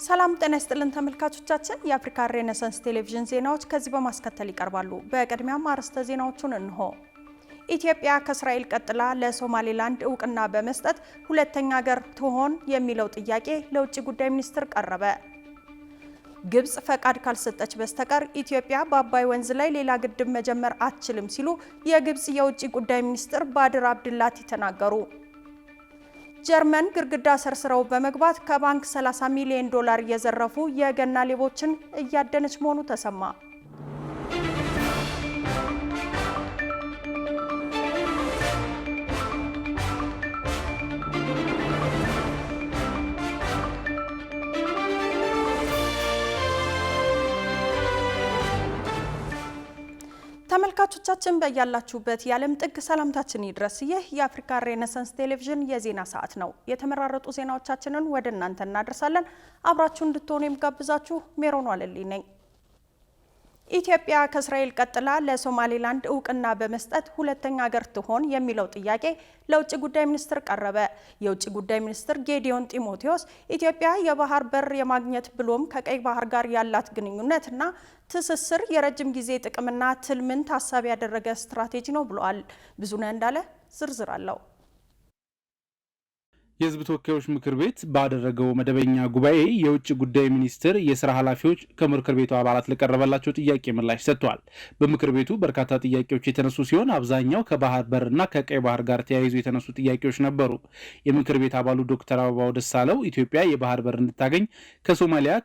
ሰላም ጤና ይስጥልን ተመልካቾቻችን የአፍሪካ ሬኔሳንስ ቴሌቪዥን ዜናዎች ከዚህ በማስከተል ይቀርባሉ። በቅድሚያም አርዕስተ ዜናዎቹን እንሆ። ኢትዮጵያ ከእስራኤል ቀጥላ ለሶማሌላንድ እውቅና በመስጠት ሁለተኛ ሀገር ትሆን የሚለው ጥያቄ ለውጭ ጉዳይ ሚኒስትር ቀረበ። ግብጽ ፈቃድ ካልሰጠች በስተቀር ኢትዮጵያ በአባይ ወንዝ ላይ ሌላ ግድብ መጀመር አትችልም ሲሉ የግብጽ የውጭ ጉዳይ ሚኒስትር ባድር አብድላቲ ተናገሩ። ጀርመን ግርግዳ ሰርስረው በመግባት ከባንክ 30 ሚሊዮን ዶላር የዘረፉ የገና ሌቦችን እያደነች መሆኑ ተሰማ። ተመልካቾቻችን በያላችሁበት የዓለም ጥግ ሰላምታችን ይድረስ። ይህ የአፍሪካ ሬኔሳንስ ቴሌቪዥን የዜና ሰዓት ነው። የተመራረጡ ዜናዎቻችንን ወደ እናንተ እናደርሳለን። አብራችሁ እንድትሆኑ የምጋብዛችሁ ሜሮን ዋለልኝ ነኝ። ኢትዮጵያ ከእስራኤል ቀጥላ ለሶማሌላንድ እውቅና በመስጠት ሁለተኛ ሀገር ትሆን የሚለው ጥያቄ ለውጭ ጉዳይ ሚኒስትር ቀረበ። የውጭ ጉዳይ ሚኒስትር ጌዲዮን ጢሞቴዎስ ኢትዮጵያ የባህር በር የማግኘት ብሎም ከቀይ ባህር ጋር ያላት ግንኙነትና ትስስር የረጅም ጊዜ ጥቅምና ትልምን ታሳቢ ያደረገ ስትራቴጂ ነው ብለዋል። ብዙነህ እንዳለ ዝርዝር አለው። የሕዝብ ተወካዮች ምክር ቤት ባደረገው መደበኛ ጉባኤ የውጭ ጉዳይ ሚኒስትር የስራ ኃላፊዎች ከምክር ቤቱ አባላት ለቀረበላቸው ጥያቄ ምላሽ ሰጥተዋል። በምክር ቤቱ በርካታ ጥያቄዎች የተነሱ ሲሆን አብዛኛው ከባህር በርና ከቀይ ባህር ጋር ተያይዞ የተነሱ ጥያቄዎች ነበሩ። የምክር ቤት አባሉ ዶክተር አበባው ደሳለው ኢትዮጵያ የባህር በር እንድታገኝ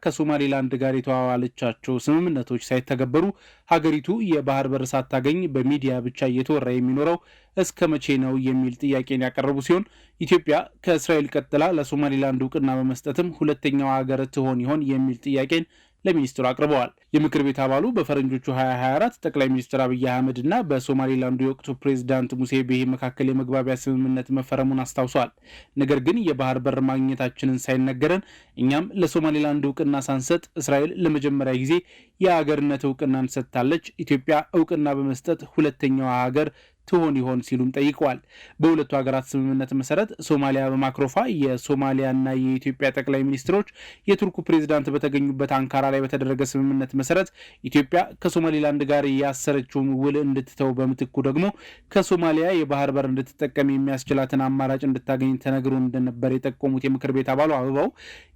ከሶማሌላንድ ጋር የተዋዋለቻቸው ስምምነቶች ሳይተገበሩ ሀገሪቱ የባህር በር ሳታገኝ በሚዲያ ብቻ እየተወራ የሚኖረው እስከ መቼ ነው የሚል ጥያቄን ያቀረቡ ሲሆን ኢትዮጵያ ከእስራኤል ቀጥላ ለሶማሌላንድ እውቅና በመስጠትም ሁለተኛው ሀገር ትሆን ይሆን የሚል ጥያቄን ለሚኒስትሩ አቅርበዋል። የምክር ቤት አባሉ በፈረንጆቹ 2024 ጠቅላይ ሚኒስትር አብይ አህመድ እና በሶማሌላንዱ የወቅቱ ፕሬዝዳንት ሙሴ ቤሂ መካከል የመግባቢያ ስምምነት መፈረሙን አስታውሰዋል። ነገር ግን የባህር በር ማግኘታችንን ሳይነገረን እኛም ለሶማሌላንድ እውቅና ሳንሰጥ እስራኤል ለመጀመሪያ ጊዜ የሀገርነት እውቅናን ሰጥታለች። ኢትዮጵያ እውቅና በመስጠት ሁለተኛዋ ሀገር ትሆን ይሆን ሲሉም ጠይቀዋል። በሁለቱ ሀገራት ስምምነት መሰረት ሶማሊያ በማክሮፋ የሶማሊያና የኢትዮጵያ ጠቅላይ ሚኒስትሮች የቱርኩ ፕሬዝዳንት በተገኙበት አንካራ ላይ በተደረገ ስምምነት መሰረት ኢትዮጵያ ከሶማሌላንድ ጋር ያሰረችውን ውል እንድትተው በምትኩ ደግሞ ከሶማሊያ የባህር በር እንድትጠቀም የሚያስችላትን አማራጭ እንድታገኝ ተነግሮ እንደነበር የጠቆሙት የምክር ቤት አባሉ አበባው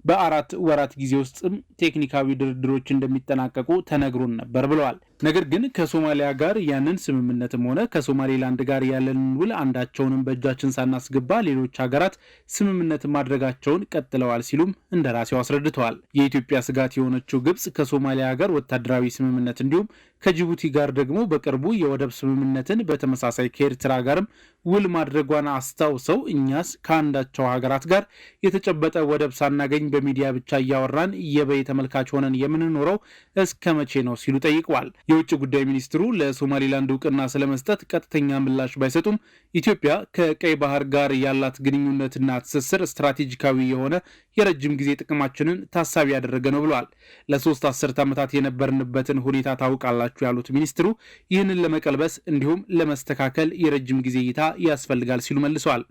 በ4 ወራት ጊዜ ውስጥም ቴክኒካዊ ድርድሮች እንደሚጠናቀቁ ተነግሮን ነበር ብለዋል። ነገር ግን ከሶማሊያ ጋር ያንን ስምምነትም ሆነ ከሶማሌላንድ ጋር ያለንን ውል አንዳቸውንም በእጃችን ሳናስገባ ሌሎች ሀገራት ስምምነት ማድረጋቸውን ቀጥለዋል ሲሉም እንደራሴው አስረድተዋል። የኢትዮጵያ ስጋት የሆነችው ግብጽ ከሶማሊያ ጋር ወታደራዊ ስምምነት እንዲሁም ከጅቡቲ ጋር ደግሞ በቅርቡ የወደብ ስምምነትን በተመሳሳይ ከኤርትራ ጋርም ውል ማድረጓን አስታውሰው እኛስ ከአንዳቸው ሀገራት ጋር የተጨበጠ ወደብ ሳናገኝ በሚዲያ ብቻ እያወራን የበይ ተመልካች ሆነን የምንኖረው እስከ መቼ ነው ሲሉ ጠይቀዋል። የውጭ ጉዳይ ሚኒስትሩ ለሶማሌላንድ እውቅና ስለመስጠት ቀጥተኛ ምላሽ ባይሰጡም ኢትዮጵያ ከቀይ ባህር ጋር ያላት ግንኙነትና ትስስር ስትራቴጂካዊ የሆነ የረጅም ጊዜ ጥቅማችንን ታሳቢ ያደረገ ነው ብለዋል። ለ3 አስርት ዓመታት የነበርንበትን ሁኔታ ታውቃላችሁ ያሉት ሚኒስትሩ ይህንን ለመቀልበስ እንዲሁም ለመስተካከል የረጅም ጊዜ እይታ ያስፈልጋል ሲሉ መልሰዋል።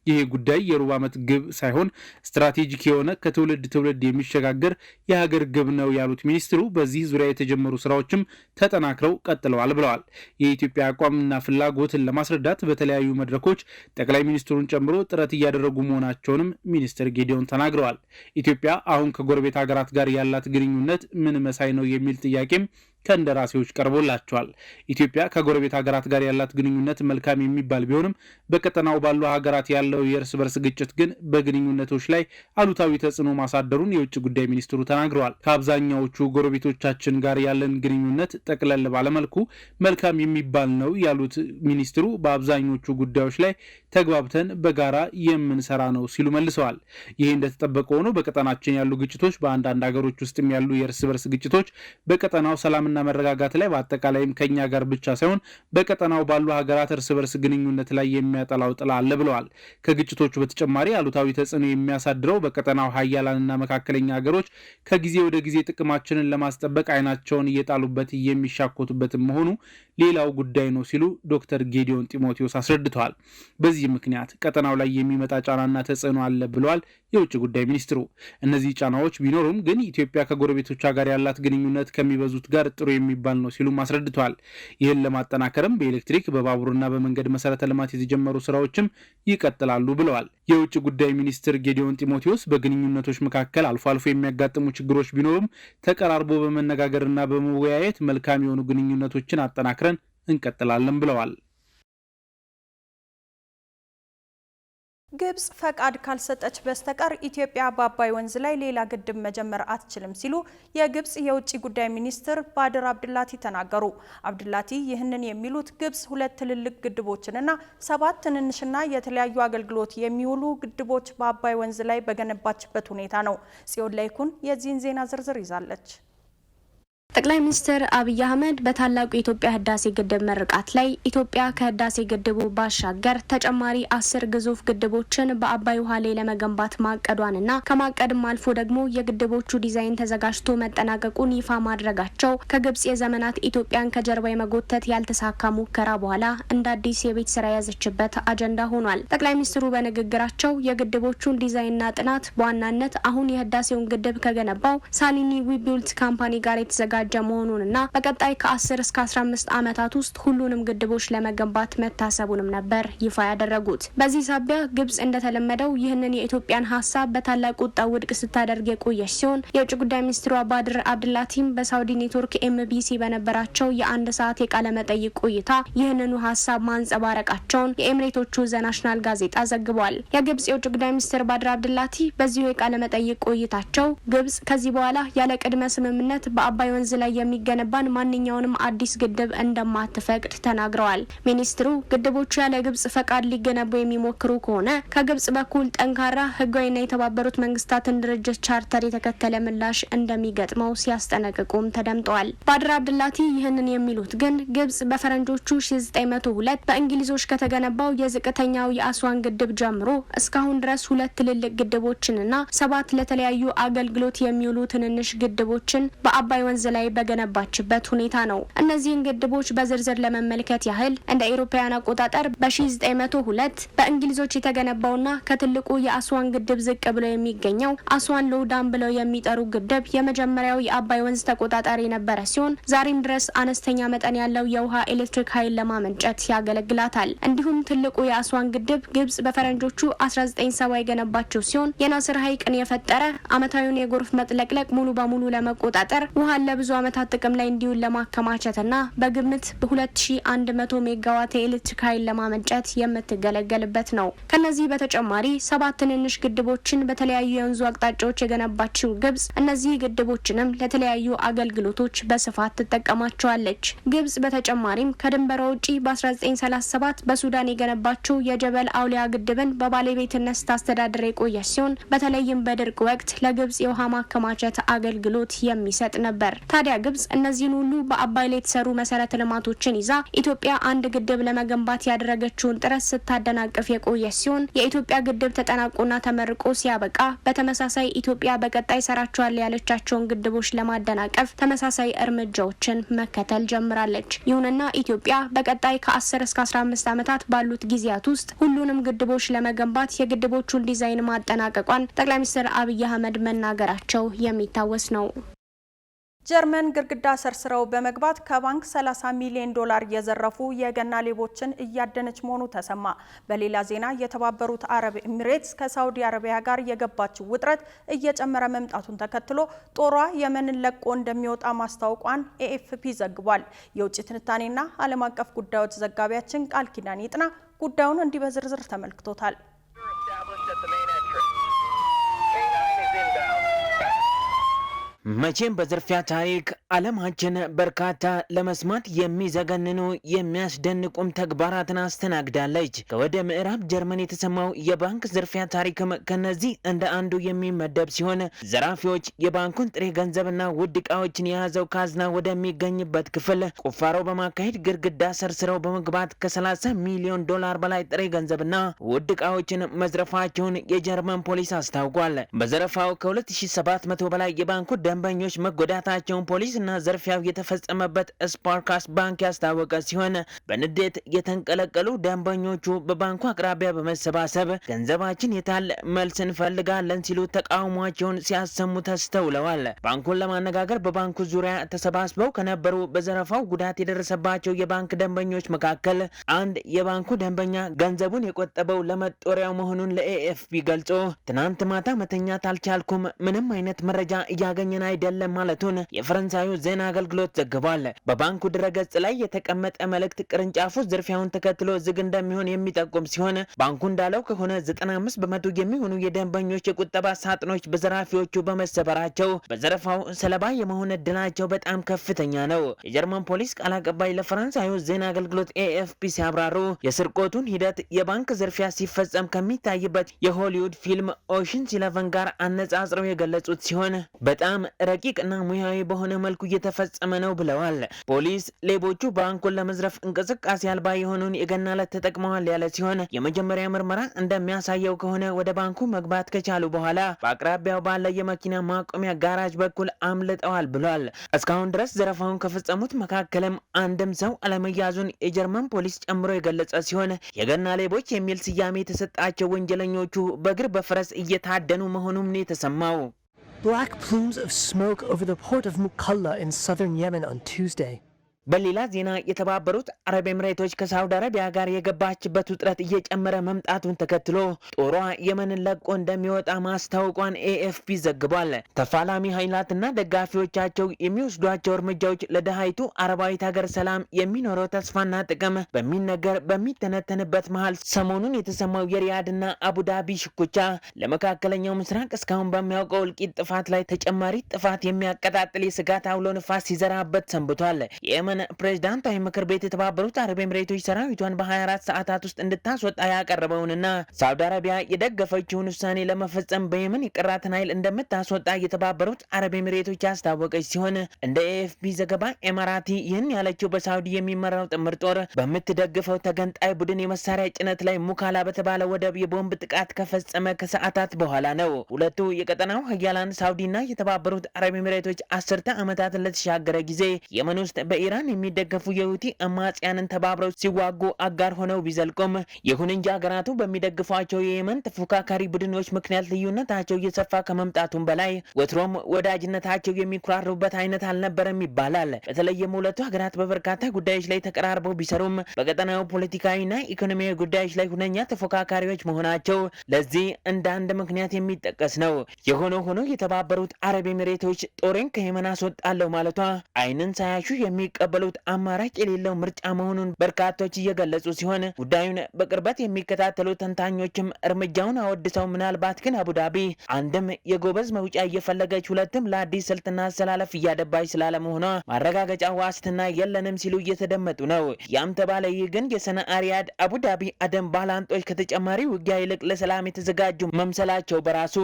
ይሄ ጉዳይ የሩብ ዓመት ግብ ሳይሆን ስትራቴጂክ የሆነ ከትውልድ ትውልድ የሚሸጋገር የሀገር ግብ ነው ያሉት ሚኒስትሩ በዚህ ዙሪያ የተጀመሩ ስራዎችም ተጠናክረው ቀጥለዋል ብለዋል። የኢትዮጵያ አቋምና ፍላጎትን ለማስረዳት በተለያዩ መድረኮች ጠቅላይ ሚኒስትሩን ጨምሮ ጥረት እያደረጉ መሆናቸውንም ሚኒስትር ጌዲዮን ተናግረዋል። ኢትዮጵያ አሁን ከጎረቤት ሀገራት ጋር ያላት ግንኙነት ምን መሳይ ነው የሚል ጥያቄም ከእንደራሴዎች ቀርቦላቸዋል። ኢትዮጵያ ከጎረቤት ሀገራት ጋር ያላት ግንኙነት መልካም የሚባል ቢሆንም በቀጠናው ባሉ ሀገራት ያለው የእርስ በርስ ግጭት ግን በግንኙነቶች ላይ አሉታዊ ተጽዕኖ ማሳደሩን የውጭ ጉዳይ ሚኒስትሩ ተናግረዋል። ከአብዛኛዎቹ ጎረቤቶቻችን ጋር ያለን ግንኙነት ጠቅለል ባለመልኩ መልካም የሚባል ነው ያሉት ሚኒስትሩ በአብዛኞቹ ጉዳዮች ላይ ተግባብተን በጋራ የምንሰራ ነው ሲሉ መልሰዋል። ይህ እንደተጠበቀ ሆኖ በቀጠናችን ያሉ ግጭቶች በአንዳንድ ሀገሮች ውስጥም ያሉ የእርስ በርስ ግጭቶች በቀጠናው ሰላምና መረጋጋት ላይ በአጠቃላይም ከኛ ጋር ብቻ ሳይሆን በቀጠናው ባሉ ሀገራት እርስ በርስ ግንኙነት ላይ የሚያጠላው ጥላ አለ ብለዋል። ከግጭቶቹ በተጨማሪ አሉታዊ ተጽዕኖ የሚያሳድረው በቀጠናው ሀያላንና መካከለኛ ሀገሮች ከጊዜ ወደ ጊዜ ጥቅማችንን ለማስጠበቅ አይናቸውን እየጣሉበት የሚሻኮቱበትም መሆኑ ሌላው ጉዳይ ነው ሲሉ ዶክተር ጌዲዮን ጢሞቴዎስ አስረድተዋል። በዚህ ምክንያት ቀጠናው ላይ የሚመጣ ጫናና ተጽዕኖ አለ ብለዋል የውጭ ጉዳይ ሚኒስትሩ። እነዚህ ጫናዎች ቢኖሩም ግን ኢትዮጵያ ከጎረቤቶቿ ጋር ያላት ግንኙነት ከሚበዙት ጋር ጥሩ የሚባል ነው ሲሉም አስረድተዋል። ይህን ለማጠናከርም በኤሌክትሪክ በባቡርና በመንገድ መሰረተ ልማት የተጀመሩ ስራዎችም ይቀጥላሉ ብለዋል። የውጭ ጉዳይ ሚኒስትር ጌዲዮን ጢሞቴዎስ በግንኙነቶች መካከል አልፎ አልፎ የሚያጋጥሙ ችግሮች ቢኖሩም ተቀራርቦ በመነጋገርና በመወያየት መልካም የሆኑ ግንኙነቶችን አጠናክረን እንቀጥላለን ብለዋል። ግብጽ ፈቃድ ካልሰጠች በስተቀር ኢትዮጵያ በአባይ ወንዝ ላይ ሌላ ግድብ መጀመር አትችልም ሲሉ የግብጽ የውጭ ጉዳይ ሚኒስትር ባድር አብድላቲ ተናገሩ። አብድላቲ ይህንን የሚሉት ግብጽ 2 ትልልቅ ግድቦችንና 7 ትንንሽና የተለያዩ አገልግሎት የሚውሉ ግድቦች በአባይ ወንዝ ላይ በገነባችበት ሁኔታ ነው። ጽዮን ላይኩን የዚህን ዜና ዝርዝር ይዛለች። ጠቅላይ ሚኒስትር አብይ አህመድ በታላቁ የኢትዮጵያ ህዳሴ ግድብ ምርቃት ላይ ኢትዮጵያ ከህዳሴ ግድቡ ባሻገር ተጨማሪ 10 ግዙፍ ግድቦችን በአባይ ውሃ ላይ ለመገንባት ማቀዷንና ከማቀድም አልፎ ደግሞ የግድቦቹ ዲዛይን ተዘጋጅቶ መጠናቀቁን ይፋ ማድረጋቸው ከግብጽ የዘመናት ኢትዮጵያን ከጀርባ የመጎተት ያልተሳካ ሙከራ በኋላ እንደ አዲስ የቤት ስራ የያዘችበት አጀንዳ ሆኗል። ጠቅላይ ሚኒስትሩ በንግግራቸው የግድቦቹን ዲዛይንና ጥናት በዋናነት አሁን የህዳሴውን ግድብ ከገነባው ሳሊኒ ዊቢልት ካምፓኒ ጋር የተዘጋጀ መሆኑንና በቀጣይ ከ10 እስከ 15 ዓመታት ውስጥ ሁሉንም ግድቦች ለመገንባት መታሰቡንም ነበር ይፋ ያደረጉት። በዚህ ሳቢያ ግብጽ እንደተለመደው ይህንን የኢትዮጵያን ሀሳብ በታላቅ ቁጣ ውድቅ ስታደርግ የቆየች ሲሆን የውጭ ጉዳይ ሚኒስትሯ ባድር አብድላቲም በሳውዲ ኔትወርክ ኤምቢሲ በነበራቸው የ1 ሰዓት የቃለ መጠይቅ ቆይታ ይህንኑ ሀሳብ ማንጸባረቃቸውን የኤምሬቶቹ ዘናሽናል ጋዜጣ ዘግቧል። የግብጽ የውጭ ጉዳይ ሚኒስትር ባድር አብድላቲ በዚሁ የቃለ መጠይቅ ቆይታቸው ግብጽ ከዚህ በኋላ ያለ ቅድመ ስምምነት በአባይ ወንዝ ላይ የሚገነባን ማንኛውንም አዲስ ግድብ እንደማትፈቅድ ተናግረዋል። ሚኒስትሩ ግድቦቹ ያለ ግብጽ ፈቃድ ሊገነቡ የሚሞክሩ ከሆነ ከግብጽ በኩል ጠንካራ ህጋዊና የተባበሩት መንግስታትን ድርጅት ቻርተር የተከተለ ምላሽ እንደሚገጥመው ሲያስጠነቅቁም ተደምጠዋል። ባድር አብድላቲ ይህንን የሚሉት ግን ግብጽ በፈረንጆቹ 1902 በእንግሊዞች ከተገነባው የዝቅተኛው የአስዋን ግድብ ጀምሮ እስካሁን ድረስ 2 ትልልቅ ግድቦችንና 7 ለተለያዩ አገልግሎት የሚውሉ ትንንሽ ግድቦችን በአባይ ወንዝ ላይ በገነባችበት ሁኔታ ነው። እነዚህን ግድቦች በዝርዝር ለመመልከት ያህል እንደ አውሮፓውያን አቆጣጠር በ1902 በእንግሊዞች የተገነባውና ከትልቁ የአስዋን ግድብ ዝቅ ብሎ የሚገኘው አስዋን ሎው ዳም ብለው የሚጠሩ ግድብ የመጀመሪያው የአባይ ወንዝ ተቆጣጣሪ የነበረ ሲሆን ዛሬም ድረስ አነስተኛ መጠን ያለው የውሃ ኤሌክትሪክ ኃይል ለማመንጨት ያገለግላታል። እንዲሁም ትልቁ የአስዋን ግድብ ግብጽ በፈረንጆቹ 1970 የገነባቸው ሲሆን የናስር ሐይቅን የፈጠረ ዓመታዊውን የጎርፍ መጥለቅለቅ ሙሉ በሙሉ ለመቆጣጠር ውሃ ለብዙ ዓመታት ጥቅም ላይ እንዲውል ለማከማቸትና በግምት በ2100 ሜጋዋት የኤሌክትሪክ ኃይል ለማመንጨት የምትገለገልበት ነው። ከነዚህ በተጨማሪ 7 ትንንሽ ግድቦችን በተለያዩ የወንዙ አቅጣጫዎች የገነባችው ግብጽ እነዚህ ግድቦችንም ለተለያዩ አገልግሎቶች በስፋት ትጠቀማቸዋለች። ግብጽ በተጨማሪም ከድንበሯ ውጪ በ1937 በሱዳን የገነባችው የጀበል አውሊያ ግድብን በባለቤትነት ስታስተዳድር የቆየች ሲሆን በተለይም በድርቅ ወቅት ለግብጽ የውሃ ማከማቸት አገልግሎት የሚሰጥ ነበር። ታዲያ ግብጽ እነዚህን ሁሉ በአባይ ላይ የተሰሩ መሰረተ ልማቶችን ይዛ ኢትዮጵያ አንድ ግድብ ለመገንባት ያደረገችውን ጥረት ስታደናቅፍ የቆየች ሲሆን የኢትዮጵያ ግድብ ተጠናቆና ተመርቆ ሲያበቃ በተመሳሳይ ኢትዮጵያ በቀጣይ ሰራቸዋል ያለቻቸውን ግድቦች ለማደናቀፍ ተመሳሳይ እርምጃዎችን መከተል ጀምራለች። ይሁንና ኢትዮጵያ በቀጣይ ከ10 እስከ 15 ዓመታት ባሉት ጊዜያት ውስጥ ሁሉንም ግድቦች ለመገንባት የግድቦቹን ዲዛይን ማጠናቀቋን ጠቅላይ ሚኒስትር አብይ አህመድ መናገራቸው የሚታወስ ነው። ጀርመን ግድግዳ ሰርስረው በመግባት ከባንክ 30 ሚሊዮን ዶላር የዘረፉ የገና ሌቦችን እያደነች መሆኑ ተሰማ። በሌላ ዜና የተባበሩት አረብ ኤሚሬትስ ከሳውዲ አረቢያ ጋር የገባችው ውጥረት እየጨመረ መምጣቱን ተከትሎ ጦሯ የመንን ለቆ እንደሚወጣ ማስታወቋን ኤኤፍፒ ዘግቧል። የውጭ ትንታኔና ዓለም አቀፍ ጉዳዮች ዘጋቢያችን ቃል ኪዳን ይጥና ጉዳዩን እንዲህ በዝርዝር ተመልክቶታል። መቼም በዝርፊያ ታሪክ ዓለማችን በርካታ ለመስማት የሚዘገንኑ የሚያስደንቁም ተግባራትን አስተናግዳለች። ከወደ ምዕራብ ጀርመን የተሰማው የባንክ ዝርፊያ ታሪክም ከነዚህ እንደ አንዱ የሚመደብ ሲሆን ዘራፊዎች የባንኩን ጥሬ ገንዘብና ውድ ዕቃዎችን የያዘው ካዝና ወደሚገኝበት ክፍል ቁፋሮ በማካሄድ ግድግዳ ሰርስረው በመግባት ከ30 ሚሊዮን ዶላር በላይ ጥሬ ገንዘብና ውድ ዕቃዎችን መዝረፋቸውን የጀርመን ፖሊስ አስታውቋል። በዘረፋው ከ2700 በላይ የባንኩ ደንበኞች መጎዳታቸውን ፖሊስ እና ዘርፊያው የተፈጸመበት ስፓርካስ ባንክ ያስታወቀ ሲሆን በንዴት የተንቀለቀሉ ደንበኞቹ በባንኩ አቅራቢያ በመሰባሰብ ገንዘባችን የታለ መልስ እንፈልጋለን ሲሉ ተቃውሟቸውን ሲያሰሙ ተስተውለዋል። ባንኩን ለማነጋገር በባንኩ ዙሪያ ተሰባስበው ከነበሩ በዘረፋው ጉዳት የደረሰባቸው የባንክ ደንበኞች መካከል አንድ የባንኩ ደንበኛ ገንዘቡን የቆጠበው ለመጦሪያው መሆኑን ለኤኤፍፒ ገልጾ ትናንት ማታ መተኛት አልቻልኩም፣ ምንም አይነት መረጃ እያገኘን አይደለም ማለቱን የፈረንሳዩ ዜና አገልግሎት ዘግቧል። በባንኩ ድረገጽ ላይ የተቀመጠ መልእክት ቅርንጫፉ ዝርፊያውን ተከትሎ ዝግ እንደሚሆን የሚጠቁም ሲሆን ባንኩ እንዳለው ከሆነ 95 በመቶ የሚሆኑ የደንበኞች የቁጠባ ሳጥኖች በዘራፊዎቹ በመሰበራቸው በዘረፋው ሰለባ የመሆን እድላቸው በጣም ከፍተኛ ነው። የጀርመን ፖሊስ ቃል አቀባይ ለፈረንሳዩ ዜና አገልግሎት ኤኤፍፒ ሲያብራሩ የስርቆቱን ሂደት የባንክ ዝርፊያ ሲፈጸም ከሚታይበት የሆሊውድ ፊልም ኦሽንስ 11 ጋር አነጻጽረው የገለጹት ሲሆን በጣም ረቂቅና ሙያዊ በሆነ መልኩ እየተፈጸመ ነው ብለዋል። ፖሊስ ሌቦቹ ባንኩን ለመዝረፍ እንቅስቃሴ አልባ የሆኑን የገና ዕለት ተጠቅመዋል ያለ ሲሆን የመጀመሪያ ምርመራ እንደሚያሳየው ከሆነ ወደ ባንኩ መግባት ከቻሉ በኋላ በአቅራቢያው ባለ የመኪና ማቆሚያ ጋራጅ በኩል አምልጠዋል ብሏል። እስካሁን ድረስ ዘረፋውን ከፈጸሙት መካከልም አንድም ሰው አለመያዙን የጀርመን ፖሊስ ጨምሮ የገለጸ ሲሆን የገና ሌቦች የሚል ስያሜ የተሰጣቸው ወንጀለኞቹ በእግር በፈረስ እየታደኑ መሆኑም ነው የተሰማው። Black plumes of smoke over the port of Mukalla in southern Yemen on Tuesday. በሌላ ዜና የተባበሩት አረብ ኤምሬቶች ከሳውዲ አረቢያ ጋር የገባችበት ውጥረት እየጨመረ መምጣቱን ተከትሎ ጦሯ የመንን ለቆ እንደሚወጣ ማስታወቋን ኤኤፍፒ ዘግቧል። ተፋላሚ ኃይላትና ደጋፊዎቻቸው የሚወስዷቸው እርምጃዎች ለደሃይቱ አረባዊት ሀገር ሰላም የሚኖረው ተስፋና ጥቅም በሚነገር በሚተነተንበት መሃል ሰሞኑን የተሰማው የሪያድና አቡዳቢ ሽኩቻ ለመካከለኛው ምስራቅ እስካሁን በሚያውቀው እልቂት ጥፋት ላይ ተጨማሪ ጥፋት የሚያቀጣጥል የስጋት አውሎ ንፋስ ሲዘራበት ሰንብቷል። ፕሬዝዳንታዊ ምክር ቤት የተባበሩት አረብ ኤምሬቶች ሰራዊቷን በ24 ሰዓታት ውስጥ እንድታስወጣ ያቀረበውንና ሳውዲ አረቢያ የደገፈችውን ውሳኔ ለመፈጸም በየመን የቀራትን ኃይል እንደምታስወጣ የተባበሩት አረብ ኤምሬቶች ያስታወቀች ሲሆን እንደ ኤኤፍፒ ዘገባ ኤማራቲ ይህን ያለችው በሳውዲ የሚመራው ጥምር ጦር በምትደግፈው ተገንጣይ ቡድን የመሳሪያ ጭነት ላይ ሙካላ በተባለ ወደብ የቦምብ ጥቃት ከፈጸመ ከሰዓታት በኋላ ነው። ሁለቱ የቀጠናው ሀያላን ሳውዲና የተባበሩት አረብ ኤምሬቶች 10 ዓመታትን ለተሻገረ ጊዜ የመን ውስጥ በኢራን የሚደገፉ የሁቲ አማጽያንን ተባብረው ሲዋጉ አጋር ሆነው ቢዘልቁም ይሁን እንጂ ሀገራቱ በሚደግፏቸው የየመን ተፎካካሪ ቡድኖች ምክንያት ልዩነታቸው እየሰፋ ከመምጣቱም በላይ ወትሮም ወዳጅነታቸው የሚኩራሩበት አይነት አልነበረም ይባላል። በተለይም ሁለቱ ሀገራት በበርካታ ጉዳዮች ላይ ተቀራርበው ቢሰሩም በቀጠናው ፖለቲካዊና ኢኮኖሚያዊ ጉዳዮች ላይ ሁነኛ ተፎካካሪዎች መሆናቸው ለዚህ እንደ አንድ ምክንያት የሚጠቀስ ነው። የሆነ ሆኖ የተባበሩት አረብ ኤሚሬቶች ጦሬን ከየመን አስወጣለሁ ማለቷ አይንን ሳያሹ የሚቀበሉት አማራጭ የሌለው ምርጫ መሆኑን በርካቶች እየገለጹ ሲሆን ጉዳዩን በቅርበት የሚከታተሉ ተንታኞችም እርምጃውን አወድሰው ምናልባት ግን አቡዳቢ አንድም የጎበዝ መውጫ እየፈለገች ሁለትም ለአዲስ ስልትና አሰላለፍ እያደባች ስላለመሆኗ ማረጋገጫ ዋስትና የለንም ሲሉ እየተደመጡ ነው። ያም ተባለ ይህ ግን የሰነአ ሪያድ አቡዳቢ አደም ባላንጦች ከተጨማሪ ውጊያ ይልቅ ለሰላም የተዘጋጁ መምሰላቸው በራሱ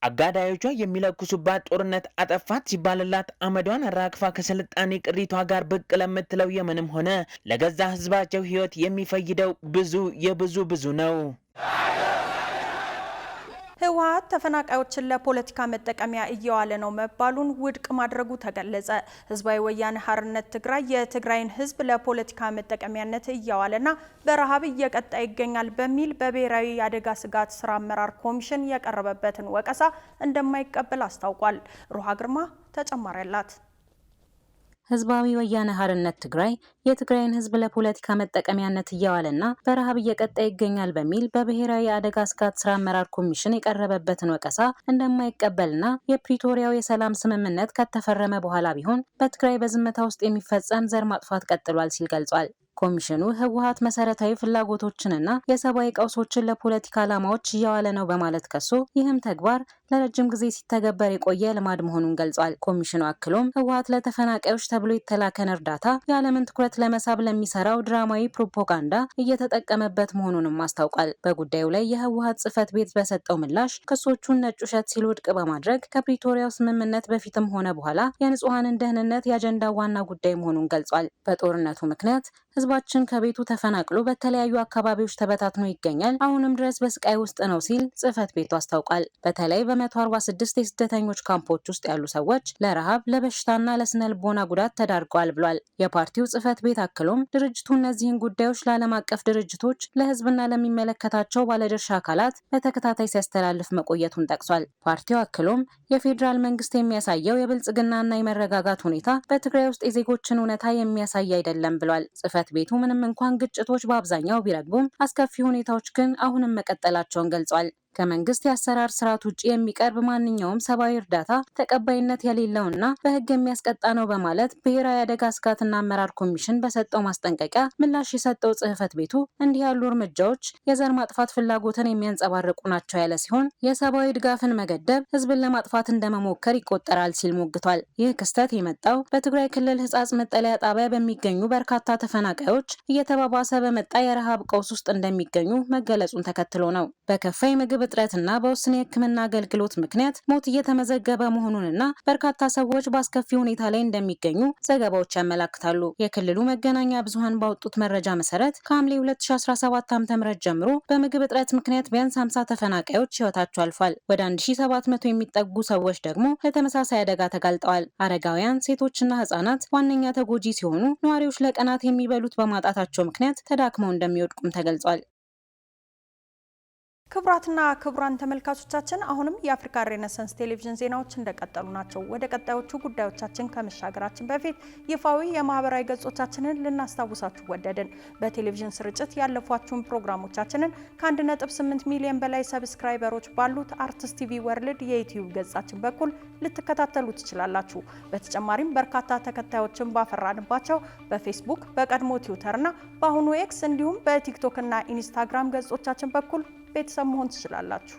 አጋዳዮቿ የሚለኩሱባት ጦርነት አጠፋት ሲባልላት አመዷን አራግፋ ከስልጣኔ ቅሪቷ ጋር ብቅ ለምትለው የመንም ሆነ ለገዛ ህዝባቸው ህይወት የሚፈይደው ብዙ ነው። ህወሓት ተፈናቃዮችን ለፖለቲካ መጠቀሚያ እየዋለ ነው መባሉን ውድቅ ማድረጉ ተገለጸ። ህዝባዊ ወያነ ሓርነት ትግራይ የትግራይን ህዝብ ለፖለቲካ መጠቀሚያነት እያዋለና በረሃብ እየቀጣ ይገኛል በሚል በብሔራዊ የአደጋ ስጋት ስራ አመራር ኮሚሽን የቀረበበትን ወቀሳ እንደማይቀበል አስታውቋል። ሩሃ ግርማ ተጨማሪ አላት። ህዝባዊ ወያነ ሓርነት ትግራይ የትግራይን ህዝብ ለፖለቲካ መጠቀሚያነት እያዋለና በረሃብ እየቀጣ ይገኛል በሚል በብሔራዊ የአደጋ ስጋት ስራ አመራር ኮሚሽን የቀረበበትን ወቀሳ እንደማይቀበልና የፕሪቶሪያው የሰላም ስምምነት ከተፈረመ በኋላ ቢሆን በትግራይ በዝምታ ውስጥ የሚፈጸም ዘር ማጥፋት ቀጥሏል ሲል ገልጿል። ኮሚሽኑ ህወሓት መሰረታዊ ፍላጎቶችንና የሰብአዊ ቀውሶችን ለፖለቲካ ዓላማዎች እያዋለ ነው በማለት ከሶ ይህም ተግባር ለረጅም ጊዜ ሲተገበር የቆየ ልማድ መሆኑን ገልጿል። ኮሚሽኑ አክሎም ህወሓት ለተፈናቃዮች ተብሎ የተላከን እርዳታ የዓለምን ትኩረት ለመሳብ ለሚሰራው ድራማዊ ፕሮፓጋንዳ እየተጠቀመበት መሆኑንም አስታውቋል። በጉዳዩ ላይ የህወሓት ጽህፈት ቤት በሰጠው ምላሽ ክሶቹን ነጭ ውሸት ሲል ውድቅ በማድረግ ከፕሪቶሪያው ስምምነት በፊትም ሆነ በኋላ የንጹሃንን ደህንነት የአጀንዳው ዋና ጉዳይ መሆኑን ገልጿል። በጦርነቱ ምክንያት ህዝባችን ከቤቱ ተፈናቅሎ በተለያዩ አካባቢዎች ተበታትኖ ይገኛል፣ አሁንም ድረስ በስቃይ ውስጥ ነው ሲል ጽህፈት ቤቱ አስታውቋል። በተለይ በ146 የስደተኞች ካምፖች ውስጥ ያሉ ሰዎች ለረሃብ፣ ለበሽታና ለስነ ልቦና ጉዳት ተዳርገዋል ብሏል። የፓርቲው ጽህፈት ቤት አክሎም ድርጅቱ እነዚህን ጉዳዮች ለዓለም አቀፍ ድርጅቶች፣ ለህዝብና ለሚመለከታቸው ባለድርሻ አካላት በተከታታይ ሲያስተላልፍ መቆየቱን ጠቅሷል። ፓርቲው አክሎም የፌዴራል መንግስት የሚያሳየው የብልጽግናና የመረጋጋት ሁኔታ በትግራይ ውስጥ የዜጎችን እውነታ የሚያሳይ አይደለም ብሏል። ጽህፈት ቤቱ ምንም እንኳን ግጭቶች በአብዛኛው ቢረግቡም አስከፊ ሁኔታዎች ግን አሁንም መቀጠላቸውን ገልጿል። ከመንግስት የአሰራር ስርዓት ውጪ የሚቀርብ ማንኛውም ሰብአዊ እርዳታ ተቀባይነት የሌለውና በህግ የሚያስቀጣ ነው በማለት ብሔራዊ አደጋ ስጋትና አመራር ኮሚሽን በሰጠው ማስጠንቀቂያ ምላሽ የሰጠው ጽህፈት ቤቱ እንዲህ ያሉ እርምጃዎች የዘር ማጥፋት ፍላጎትን የሚያንጸባርቁ ናቸው ያለ ሲሆን የሰብአዊ ድጋፍን መገደብ ህዝብን ለማጥፋት እንደመሞከር ይቆጠራል ሲል ሞግቷል። ይህ ክስተት የመጣው በትግራይ ክልል ህጻጽ መጠለያ ጣቢያ በሚገኙ በርካታ ተፈናቃዮች እየተባባሰ በመጣ የረሃብ ቀውስ ውስጥ እንደሚገኙ መገለጹን ተከትሎ ነው። በከፋ የምግብ እጥረትና በውስን የህክምና አገልግሎት ምክንያት ሞት እየተመዘገበ መሆኑንና በርካታ ሰዎች በአስከፊ ሁኔታ ላይ እንደሚገኙ ዘገባዎች ያመላክታሉ። የክልሉ መገናኛ ብዙሃን ባወጡት መረጃ መሰረት ከሐምሌ 2017 ዓ.ም ጀምሮ በምግብ እጥረት ምክንያት ቢያንስ 50 ተፈናቃዮች ህይወታቸው አልፏል። ወደ 1700 የሚጠጉ ሰዎች ደግሞ ለተመሳሳይ አደጋ ተጋልጠዋል። አረጋውያን፣ ሴቶችና ህጻናት ዋነኛ ተጎጂ ሲሆኑ ነዋሪዎች ለቀናት የሚበሉት በማጣታቸው ምክንያት ተዳክመው እንደሚወድቁም ተገልጿል። ክቡራትና ክቡራን ተመልካቾቻችን አሁንም የአፍሪካ ሬኔሳንስ ቴሌቪዥን ዜናዎች እንደቀጠሉ ናቸው። ወደ ቀጣዮቹ ጉዳዮቻችን ከመሻገራችን በፊት ይፋዊ የማህበራዊ ገጾቻችንን ልናስታውሳችሁ ወደድን። በቴሌቪዥን ስርጭት ያለፏችሁን ፕሮግራሞቻችንን ከ1.8 ሚሊዮን በላይ ሰብስክራይበሮች ባሉት አርትስ ቲቪ ወርልድ የዩቲዩብ ገጻችን በኩል ልትከታተሉ ትችላላችሁ። በተጨማሪም በርካታ ተከታዮችን ባፈራንባቸው በፌስቡክ፣ በቀድሞ ትዊተርና በአሁኑ ኤክስ እንዲሁም በቲክቶክና ኢንስታግራም ገጾቻችን በኩል ቤተሰብ መሆን ትችላላችሁ።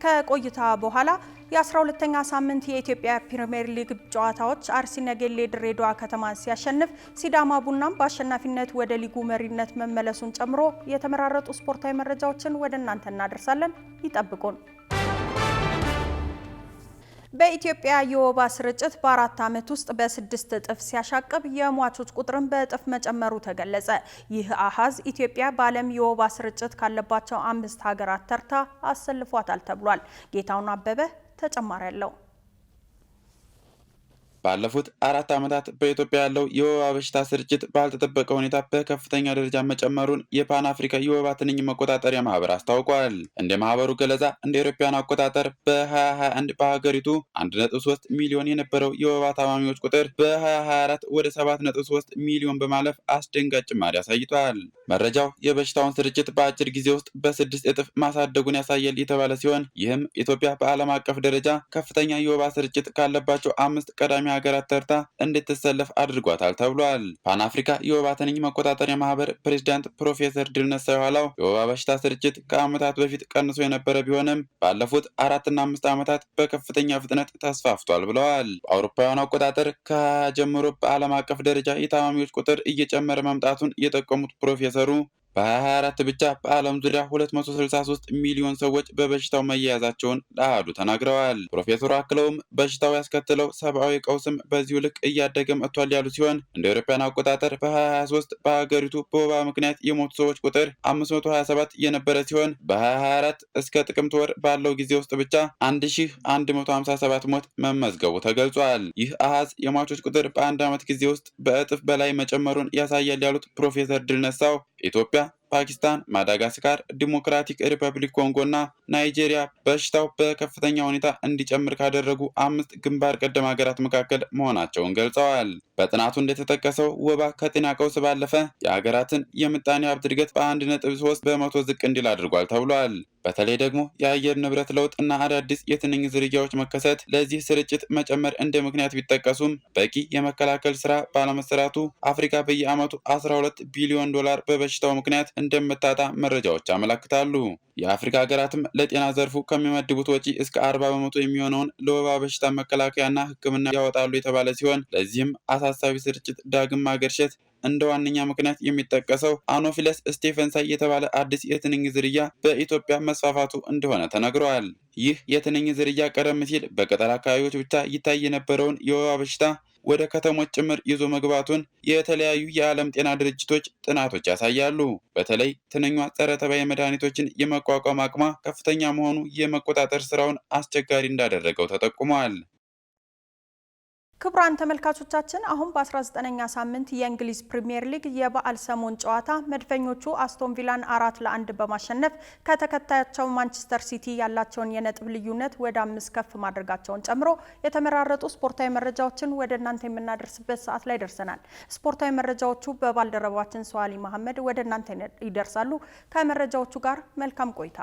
ከቆይታ በኋላ የ12ኛ ሳምንት የኢትዮጵያ ፕሪሚየር ሊግ ጨዋታዎች አርሲ ነገሌ ድሬዳዋ ከተማን ሲያሸንፍ ሲዳማ ቡናም በአሸናፊነት ወደ ሊጉ መሪነት መመለሱን ጨምሮ የተመራረጡ ስፖርታዊ መረጃዎችን ወደ እናንተ እናደርሳለን። ይጠብቁን። በኢትዮጵያ የወባ ስርጭት በ4 ዓመት ውስጥ በ6 እጥፍ ሲያሻቅብ የሟቾች ቁጥርን በእጥፍ መጨመሩ ተገለጸ። ይህ አሃዝ ኢትዮጵያ በዓለም የወባ ስርጭት ካለባቸው 5 ሀገራት ተርታ አሰልፏታል ተብሏል። ጌታውን አበበ ተጨማሪ ያለው። ባለፉት 4 ዓመታት በኢትዮጵያ ያለው የወባ በሽታ ስርጭት ባልተጠበቀ ሁኔታ በከፍተኛ ደረጃ መጨመሩን የፓን አፍሪካ የወባ ትንኝ መቆጣጠሪያ ማህበር አስታውቋል። እንደ ማህበሩ ገለጻ እንደ አውሮፓውያን አቆጣጠር በ2021 በሀገሪቱ 1.3 ሚሊዮን የነበረው የወባ ታማሚዎች ቁጥር በ2024 ወደ 7.3 ሚሊዮን በማለፍ አስደንጋጭ ጭማሪ አሳይቷል። መረጃው የበሽታውን ስርጭት በአጭር ጊዜ ውስጥ በ6 እጥፍ ማሳደጉን ያሳያል የተባለ ሲሆን ይህም ኢትዮጵያ በዓለም አቀፍ ደረጃ ከፍተኛ የወባ ስርጭት ካለባቸው 5 ቀዳሚ ሀገራት ተርታ እንድትሰለፍ አድርጓታል ተብሏል። ፓን አፍሪካ የወባ ትንኝ መቆጣጠሪያ ማህበር ፕሬዝዳንት ፕሮፌሰር ድልነሳ የኋላው የወባ በሽታ ስርጭት ከዓመታት በፊት ቀንሶ የነበረ ቢሆንም ባለፉት 4 እና 5 ዓመታት በከፍተኛ ፍጥነት ተስፋፍቷል ብለዋል። በአውሮፓውያኑ አቆጣጠር ከ20 ጀምሮ በዓለም አቀፍ ደረጃ የታማሚዎች ቁጥር እየጨመረ መምጣቱን የጠቆሙት ፕሮፌሰሩ በ2024 ብቻ በዓለም ዙሪያ 263 ሚሊዮን ሰዎች በበሽታው መያያዛቸውን ለአሃዱ ተናግረዋል። ፕሮፌሰሩ አክለውም በሽታው ያስከተለው ሰብአዊ ቀውስም በዚሁ ልክ እያደገ መጥቷል ያሉ ሲሆን እንደ አውሮፓውያን አቆጣጠር በ2023 በሀገሪቱ በወባ ምክንያት የሞቱ ሰዎች ቁጥር 527 የነበረ ሲሆን በ2024 እስከ ጥቅምት ወር ባለው ጊዜ ውስጥ ብቻ 1157 ሞት መመዝገቡ ተገልጿል። ይህ አሃዝ የሟቾች ቁጥር በአንድ ዓመት ጊዜ ውስጥ በእጥፍ በላይ መጨመሩን ያሳያል ያሉት ፕሮፌሰር ድልነሳው ኢትዮጵያ፣ ፓኪስታን፣ ማዳጋስካር፣ ዲሞክራቲክ ሪፐብሊክ ኮንጎ እና ናይጄሪያ በሽታው በከፍተኛ ሁኔታ እንዲጨምር ካደረጉ 5 ግንባር ቀደም ሀገራት መካከል መሆናቸውን ገልጸዋል። በጥናቱ እንደተጠቀሰው ወባ ከጤና ቀውስ ባለፈ የሀገራትን የምጣኔ ሀብት እድገት በ1.3 በመቶ ዝቅ እንዲል አድርጓል ተብሏል። በተለይ ደግሞ የአየር ንብረት ለውጥ እና አዳዲስ የትንኝ ዝርያዎች መከሰት ለዚህ ስርጭት መጨመር እንደ ምክንያት ቢጠቀሱም በቂ የመከላከል ስራ ባለመሰራቱ አፍሪካ በየዓመቱ $12 ቢሊዮን በበሽታው ምክንያት እንደምታጣ መረጃዎች ያመለክታሉ። የአፍሪካ ሀገራትም ለጤና ዘርፉ ከሚመድቡት ወጪ እስከ 40 በመቶ የሚሆነውን ለወባ በሽታ መከላከያና ሕክምና ያወጣሉ የተባለ ሲሆን ለዚህም አሳሳቢ ስርጭት ዳግም ማገርሸት እንደ ዋነኛ ምክንያት የሚጠቀሰው አኖፊለስ ስቴፈንሳይ የተባለ አዲስ የትንኝ ዝርያ በኢትዮጵያ መስፋፋቱ እንደሆነ ተነግሯል። ይህ የትንኝ ዝርያ ቀደም ሲል በገጠር አካባቢዎች ብቻ ይታይ የነበረውን የወባ በሽታ ወደ ከተሞች ጭምር ይዞ መግባቱን የተለያዩ የዓለም ጤና ድርጅቶች ጥናቶች ያሳያሉ። በተለይ ትንኟ ጸረ ተባይ መድኃኒቶችን የመቋቋም አቅሟ ከፍተኛ መሆኑ የመቆጣጠር ስራውን አስቸጋሪ እንዳደረገው ተጠቁሟል። ክቡራን ተመልካቾቻችን አሁን በ19ኛ ሳምንት የእንግሊዝ ፕሪሚየር ሊግ የበዓል ሰሞን ጨዋታ መድፈኞቹ አስቶን ቪላን 4-1 በማሸነፍ ከተከታያቸው ማንቸስተር ሲቲ ያላቸውን የነጥብ ልዩነት ወደ 5 ከፍ ማድረጋቸውን ጨምሮ የተመራረጡ ስፖርታዊ መረጃዎችን ወደ እናንተ የምናደርስበት ሰዓት ላይ ደርሰናል። ስፖርታዊ መረጃዎቹ በባልደረባችን ሷሊ መሐመድ ወደ እናንተ ይደርሳሉ። ከመረጃዎቹ ጋር መልካም ቆይታ።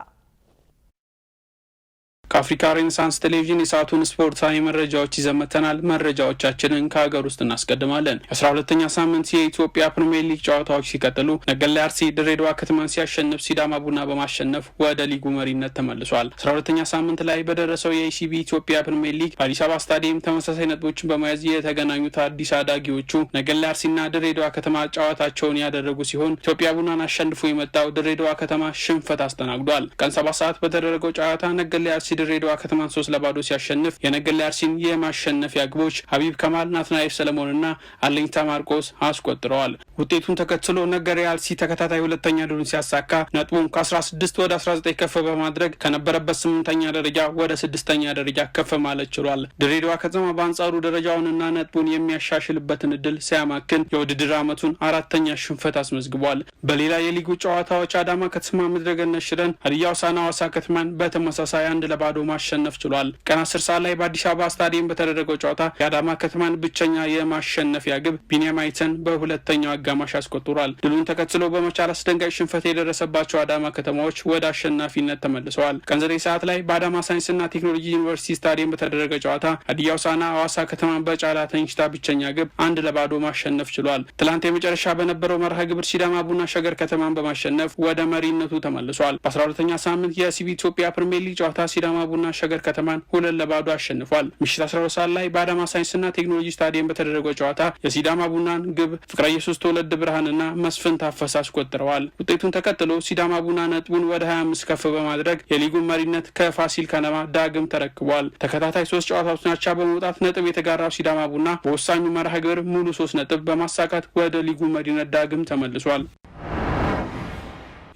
ከአፍሪካ ሬኔሳንስ ቴሌቪዥን የሰዓቱን ስፖርታዊ መረጃዎች ይዘን መጥተናል። መረጃዎቻችንን ከሀገር ውስጥ እናስቀድማለን። የ12ኛ ሳምንት የኢትዮጵያ ፕሪሚየር ሊግ ጨዋታዎች ሲቀጥሉ ነገሌ አርሲ ድሬዳዋ ከተማን ሲያሸንፍ ሲዳማ ቡና በማሸነፍ ወደ ሊጉ መሪነት ተመልሷል። 12ኛ ሳምንት ላይ በደረሰው የኢሲቢ ኢትዮጵያ ፕሪሚየር ሊግ በአዲስ አበባ ስታዲየም ተመሳሳይ ነጥቦችን በመያዝ የተገናኙት አዲስ አዳጊዎቹ ነገሌ አርሲና ድሬዳዋ ከተማ ጨዋታቸውን ያደረጉ ሲሆን ኢትዮጵያ ቡናን አሸንፎ የመጣው ድሬዳዋ ከተማ ሽንፈት አስተናግዷል። ቀን 7 ሰዓት በተደረገው ጨዋታ ነገሌ አርሲ ድሬዳዋ ከተማን 3-0 ሲያሸንፍ የነገሌ አርሲን የማሸነፊያ ግቦች ሀቢብ ከማል፣ ናትናኤል ሰለሞንና አለኝታ ማርቆስ አስቆጥረዋል። ውጤቱን ተከትሎ ነገሌ አርሲ ተከታታይ ሁለተኛ ድሉን ሲያሳካ ነጥቡን ከ16 ወደ 19 ከፍ በማድረግ ከነበረበት 8ኛ ደረጃ ወደ 6ኛ ደረጃ ከፍ ማለት ችሏል። ድሬዳዋ ከተማ በአንጻሩ ደረጃውንና ነጥቡን የሚያሻሽልበትን እድል ሲያማክን የውድድር ዓመቱን 4ኛ ሽንፈት አስመዝግቧል። በሌላ የሊጉ ጨዋታዎች አዳማ ከተማ ምድረገነት ሽረን ሀዲያ ሆሳዕና ሐዋሳ ከተማን በተመሳሳይ 1-0 ማሸነፍ ችሏል። ቀን 10 ሰዓት ላይ በአዲስ አበባ ስታዲየም በተደረገው ጨዋታ የአዳማ ከተማን ብቸኛ የማሸነፊያ ግብ ቢኒያም አይተን በሁለተኛው አጋማሽ አስቆጥሯል። ድሉን ተከትሎ በመቻል አስደንጋጭ ሽንፈት የደረሰባቸው አዳማ ከተማዎች ወደ አሸናፊነት ተመልሰዋል። ቀን 9 ሰዓት ላይ በአዳማ ሳይንስና ቴክኖሎጂ ዩኒቨርሲቲ ስታዲየም በተደረገ ጨዋታ ሀዲያ ሆሳዕና ሐዋሳ ከተማን በጫላ ተኝታ ብቸኛ ግብ 1-0 ማሸነፍ ችሏል። ትላንት የመጨረሻ በነበረው መርሃ ግብር ሲዳማ ቡና ሸገር ከተማን በማሸነፍ ወደ መሪነቱ ተመልሷል። በ12ኛ ሳምንት የሲቢ ኢትዮጵያ ፕሪሚየር ሊግ ጨዋታ ሲዳማ ቡና ሸገር ከተማን 2-0 አሸንፏል። ምሽት 12 ሰዓት ላይ በአዳማ ሳይንስና ቴክኖሎጂ ስታዲየም በተደረገው ጨዋታ የሲዳማ ቡናን ግብ ፍቅረ ኢየሱስ ተወለድ ብርሃንና መስፍን ታፈሰ አስቆጥረዋል። ውጤቱን ተከትሎ ሲዳማ ቡና ነጥቡን ወደ 25 ከፍ በማድረግ የሊጉን መሪነት ከፋሲል ከነማ ዳግም ተረክቧል። ተከታታይ 3 ጨዋታዎች ናቻ በመውጣት ነጥብ የተጋራው ሲዳማ ቡና በወሳኙ መርሃ ግብር ሙሉ 3 ነጥብ በማሳካት ወደ ሊጉ መሪነት ዳግም ተመልሷል።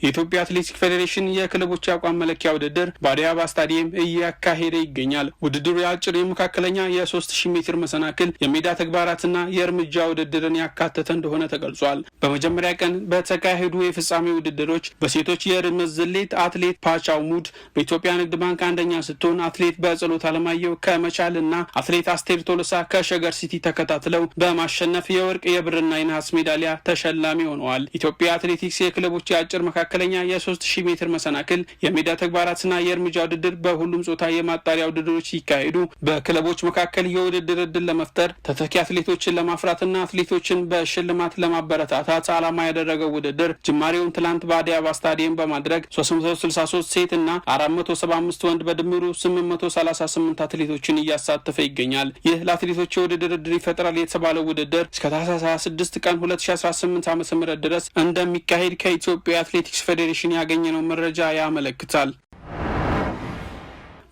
የኢትዮጵያ አትሌቲክስ ፌዴሬሽን የክለቦች አቋም መለኪያ ውድድር በአዲስ አበባ ስታዲየም እያካሄደ ይገኛል። ውድድሩ የአጭር የመካከለኛ የ3000 ሜትር መሰናክል የሜዳ ተግባራትና የእርምጃ ውድድርን ያካተተ እንደሆነ ተገልጿል። በመጀመሪያ ቀን በተካሄዱ የፍጻሜ ውድድሮች በሴቶች የርምት ዝሌት አትሌት ፓቻው ሙድ በኢትዮጵያ ንግድ ባንክ አንደኛ ስትሆን አትሌት በጸሎት አለማየሁ ከመቻልና አትሌት አስቴር ቶሎሳ ከሸገር ሲቲ ተከታትለው በማሸነፍ የወርቅ የብርና የነሐስ ሜዳሊያ ተሸላሚ ሆነዋል። ኢትዮጵያ አትሌቲክስ የክለቦች የአጭር መካከለኛ የ3000 ሜትር መሰናክል የሜዳ ተግባራትና የእርምጃ ውድድር በሁሉም ጾታ የማጣሪያ ውድድሮች ሲካሄዱ በክለቦች መካከል የውድድር እድል ለመፍጠር ተተኪ አትሌቶችን ለማፍራትና አትሌቶችን በሽልማት ለማበረታታት ዓላማ ያደረገው ውድድር ጅማሬውን ትላንት በአዲስ አበባ ስታዲየም በማድረግ 363 ሴት እና 475 ወንድ በድምሩ 838 አትሌቶችን እያሳተፈ ይገኛል። ይህ ለአትሌቶች የውድድር እድል ይፈጥራል የተባለው ውድድር እስከ ታህሳስ 26 ቀን 2018 ዓ.ም ድረስ እንደሚካሄድ ከኢትዮጵያ አትሌቲክስ ፌዴሬሽን ያገኘነው መረጃ ያመለክታል።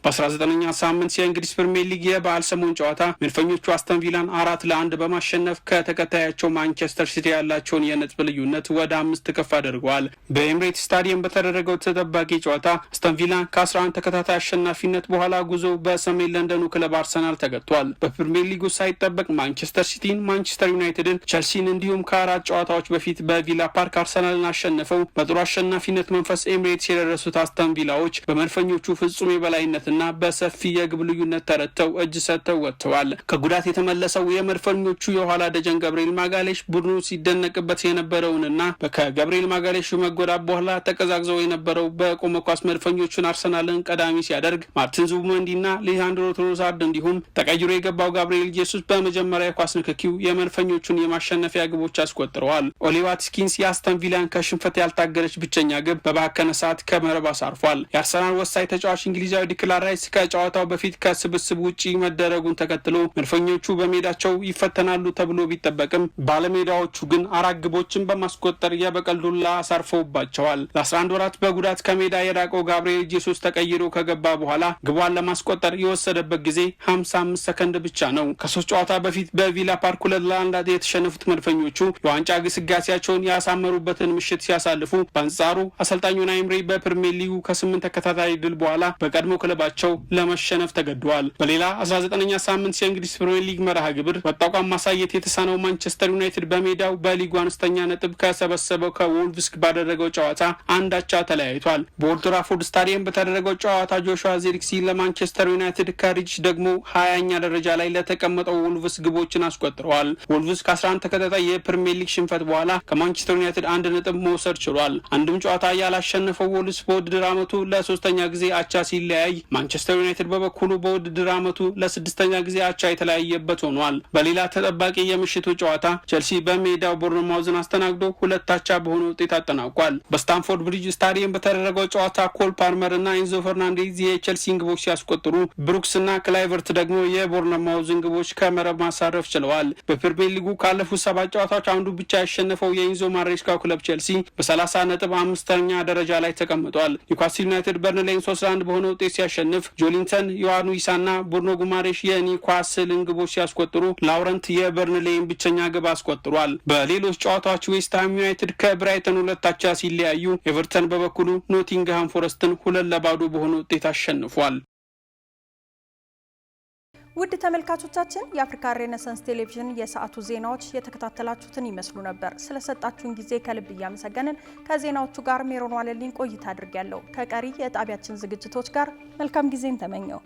በ19ኛ ሳምንት የእንግሊዝ ፕሪሚየር ሊግ የበዓል ሰሞን ጨዋታ መድፈኞቹ አስተን ቪላን 4-1 በማሸነፍ ከተከታያቸው ማንቸስተር ሲቲ ያላቸውን የነጥብ ልዩነት ወደ 5 ከፍ አድርገዋል። በኤምሬትስ ስታዲየም በተደረገው ተጠባቂ ጨዋታ አስተን ቪላን ከ11 ተከታታይ አሸናፊነት በኋላ ጉዞ በሰሜን ለንደኑ ክለብ አርሰናል ተገጥቷል። በፕሪሚየር ሊጉ ሳይጠበቅ ማንቸስተር ሲቲን፣ ማንቸስተር ዩናይትድን፣ ቸልሲን እንዲሁም ከ4 ጨዋታዎች በፊት በቪላ ፓርክ አርሰናልን አሸንፈው በጥሩ አሸናፊነት መንፈስ ኤምሬትስ የደረሱት አስተን ቪላዎች በመድፈኞቹ ፍጹም የበላይነትና እንደነበርና በሰፊ የግብ ልዩነት ተረተው እጅ ሰጥተው ወጥተዋል። ከጉዳት የተመለሰው የመድፈኞቹ የኋላ ደጀን ገብርኤል ማጋሌሽ ቡድኑ ሲደነቅበት የነበረውንና ከገብርኤል ማጋሌሽ መጎዳት በኋላ ተቀዛቅዘው የነበረው በቆመ ኳስ መድፈኞቹን አርሰናልን ቀዳሚ ሲያደርግ ማርቲን ዙቢሜንዲና ሊሳንድሮ ትሮሳርድ እንዲሁም ተቀይሮ የገባው ጋብሪኤል ጄሱስ በመጀመሪያ ኳስ ንክኪው የመድፈኞቹን የማሸነፊያ ግቦች አስቆጥረዋል። ኦሊ ዋትኪንስ የአስተን ቪላን ከሽንፈት ያልታገለች ብቸኛ ግብ በባከነ ሰዓት ከመረብ አሳርፏል። የአርሰናል ወሳኝ ተጫዋች እንግሊዛዊ ዲክላን ራይስ ከጨዋታው በፊት ከስብስብ ውጪ መደረጉን ተከትሎ መድፈኞቹ በሜዳቸው ይፈተናሉ ተብሎ ቢጠበቅም ባለሜዳዎቹ ግን 4 ግቦችን በማስቆጠር የበቀል ዱላ አሳርፈውባቸዋል። ለ11 ወራት በጉዳት ከሜዳ የራቀው ጋብሪኤል ጄሱስ ተቀይሮ ከገባ በኋላ ግቧን ለማስቆጠር የወሰደበት ጊዜ 55 ሰከንድ ብቻ ነው። ከ3 ጨዋታ በፊት በቪላ ፓርክ 2-1 የተሸነፉት መድፈኞቹ የዋንጫ ግስጋሴያቸውን ያሳመሩበትን ምሽት ሲያሳልፉ፣ በአንጻሩ አሰልጣኙ ኡናይ ኤምሪ በፕሪሚየር ሊጉ ከ8 ተከታታይ ድል በኋላ በቀድሞ ክለባቸው ለመሸነፍ ተገደዋል። በሌላ 19ኛ ሳምንት የእንግሊዝ ፕሪሚየር ሊግ መርሃ ግብር ወጣቋም ማሳየት የተሳነው ማንቸስተር ዩናይትድ በሜዳው በሊጉ አነስተኛ ነጥብ ከሰበሰበው ከወልቭስ ባደረገው ጨዋታ አንድ አቻ ተለያይቷል። በኦልድ ትራፎርድ ስታዲየም በተደረገው ጨዋታ ጆሹዋ ዚርክሲ ለማንቸስተር ዩናይትድ፣ ከሪች ደግሞ 20ኛ ደረጃ ላይ ለተቀመጠው ወልቭስ ግቦችን አስቆጥረዋል። ወልቭስ ከ11 ተከታታይ የፕሪሚየር ሊግ ሽንፈት በኋላ ከማንቸስተር ዩናይትድ 1 ነጥብ መውሰድ ችሏል። አንድም ጨዋታ ያላሸነፈው ወልቭስ በውድድር ዓመቱ ለ3ኛ ጊዜ አቻ ሲለያይ፣ ማንቸስተር ዩናይትድ በበኩሉ በውድድር ዓመቱ ለ6ኛ ጊዜ አቻ የተለያየበት ሆኗል። በሌላ ተጠባቂ የምሽቱ ጨዋታ ቼልሲ በሜዳው ቦርንማውዝን አስተናግዶ 2 አቻ በሆነ ውጤት አጠናቋል። በስታንፎርድ ብሪጅ ስታዲየም በተደረገው ጨዋታ ኮል ፓልመር እና ኤንዞ ፈርናንዴዝ የቼልሲን ግቦች ሲያስቆጥሩ፣ ብሩክስ እና ክላይቨርት ደግሞ የቦርንማውዝን ግቦች ከመረብ ማሳረፍ ችለዋል። በፕሪሚየር ሊጉ ካለፉት 7 ጨዋታዎች አንዱ ብቻ ያሸነፈው የኤንዞ ማሬስካው ክለብ ቼልሲ በ30 ነጥብ 5ኛ ደረጃ ላይ ተቀምጧል። ኒውካስል ዩናይትድ በርንሌይን 3-1 በሆነ ውጤት ሲያሸንፍ፣ ጆሊንተን፣ ዮሐን ዊሳና ቡርኖ ጉማሬሽ የኒውካስልን ግቦች ሲያስቆጥሩ፣ ላውረንት የበርንሌይን ብቸኛ ግብ አስቆጥሯል። በሌሎች ጨዋታዎች ዌስትሃም ዩናይትድ ከብራይተን 2 አቻ ሲለያዩ፣ ኤቨርተን በበኩሉ ኖቲንግሃም ፎረስትን 2-0 በሆነ ውጤት አሸንፏል። ውድ ተመልካቾቻችን የአፍሪካ ሬኔሳንስ ቴሌቪዥን የሰዓቱ ዜናዎች የተከታተላችሁትን ይመስሉ ነበር። ስለሰጣችሁን ጊዜ ከልብ እያመሰገንን ከዜናዎቹ ጋር ሜሮን ዋለልኝ ቆይታ አድርጌያለሁ። ከቀሪ የጣቢያችን ዝግጅቶች ጋር መልካም ጊዜን ተመኘው።